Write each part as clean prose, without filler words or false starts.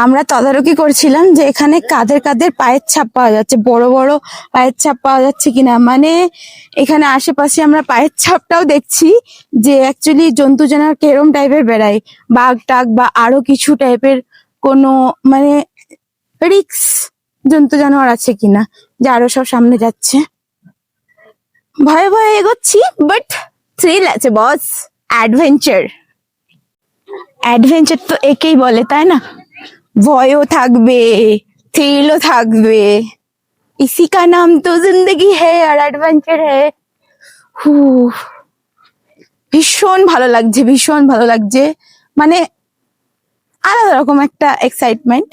আমরা তদারকি করছিলাম যে এখানে কাদের কাদের পায়ের ছাপ পাওয়া যাচ্ছে, বড় বড় পায়ের ছাপ পাওয়া যাচ্ছে কিনা। মানে এখানে আশেপাশে আমরা পায়ের ছাপটাও দেখছি যে অ্যাকচুয়ালি জন্তু জানোয়ার কেরম টাইপের বেড়ায়, বাঘ টাঘ বা আরো কিছু টাইপের কোনো মানে রিক্স জন্তু জানোয়ার আছে কিনা, যে আরো সব সামনে যাচ্ছে। ভয়ে ভয়ে এগোচ্ছি, বাট থ্রিল আছে বস। অ্যাডভেঞ্চার, অ্যাডভেঞ্চার তো একেই বলে, তাই না? ভয়ও থাকবে, থ্রিলও থাকবে, इसी का नाम तो जिंदगी है और एडवेंचर है। হু, ভীষণ ভালো লাগছে, ভীষণ ভালো লাগছে, মানে আলাদা রকম একটা এক্সাইটমেন্ট।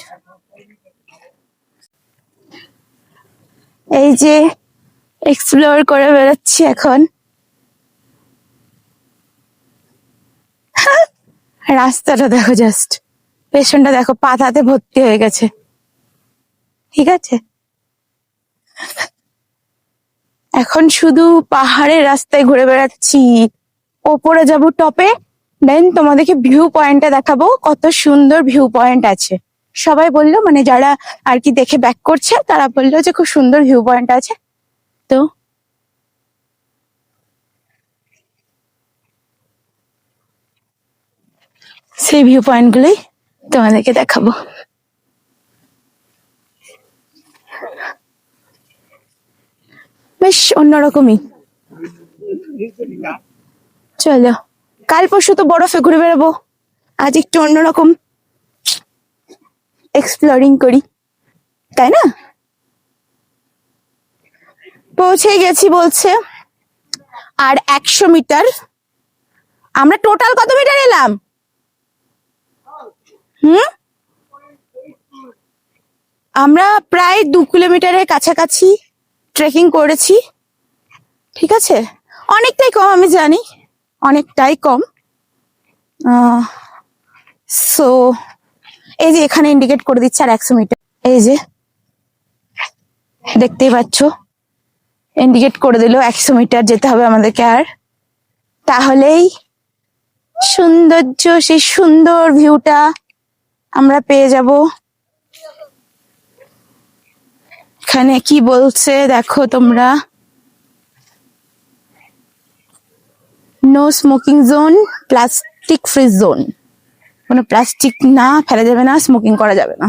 এই যে এক্সপ্লোর করে বেড়াচ্ছি এখন। রাস্তাটা দেখো, জাস্ট পেছনটা দেখো, পাতাতে ভর্তি হয়ে গেছে। ঠিক আছে, এখন শুধু পাহাড়ের রাস্তায় ঘুরে বেড়াচ্ছি। ওপরে যাব টপে, দেন তোমাদেরকে ভিউ পয়েন্টটা দেখাবো, কত সুন্দর ভিউ পয়েন্ট আছে। সবাই বললো, মানে যারা আর কি দেখে ব্যাক করছে তারা বললো যে খুব সুন্দর ভিউ পয়েন্ট আছে। তো সেই ভিউ পয়েন্ট গুলোই তোমাদেরকে দেখাবো। বেশ অন্যরকমই। চলো, কাল পরশু তো বরফে ঘুরে বেড়াবো, আজ একটু অন্যরকম এক্সপ্লোরিং করি, তাই না? পৌঁছে গেছি বলছে, আর 100 মিটার। আমরা টোটাল কত মিটার এলাম? আমরা প্রায় 2 কিলোমিটারের কাছাকাছি ট্রেকিং করেছি। ঠিক আছে, অনেকটাই কম, আমি জানি অনেকটাই কম। সো এই যে এখানে ইন্ডিকেট করে দিচ্ছে আর 100 মিটার, এই যে দেখতেই পাচ্ছ ইন্ডিকেট করে দিল 100 মিটার যেতে হবে আমাদেরকে, আর তাহলেই সৌন্দর্য, সেই সুন্দর ভিউটা আমরা পেয়ে যাব। এখানে কি বলছে দেখো তোমরা, no smoking zone, plastic free zone. কোনো প্লাস্টিক না ফেলা যাবে না, স্মোকিং করা যাবে না।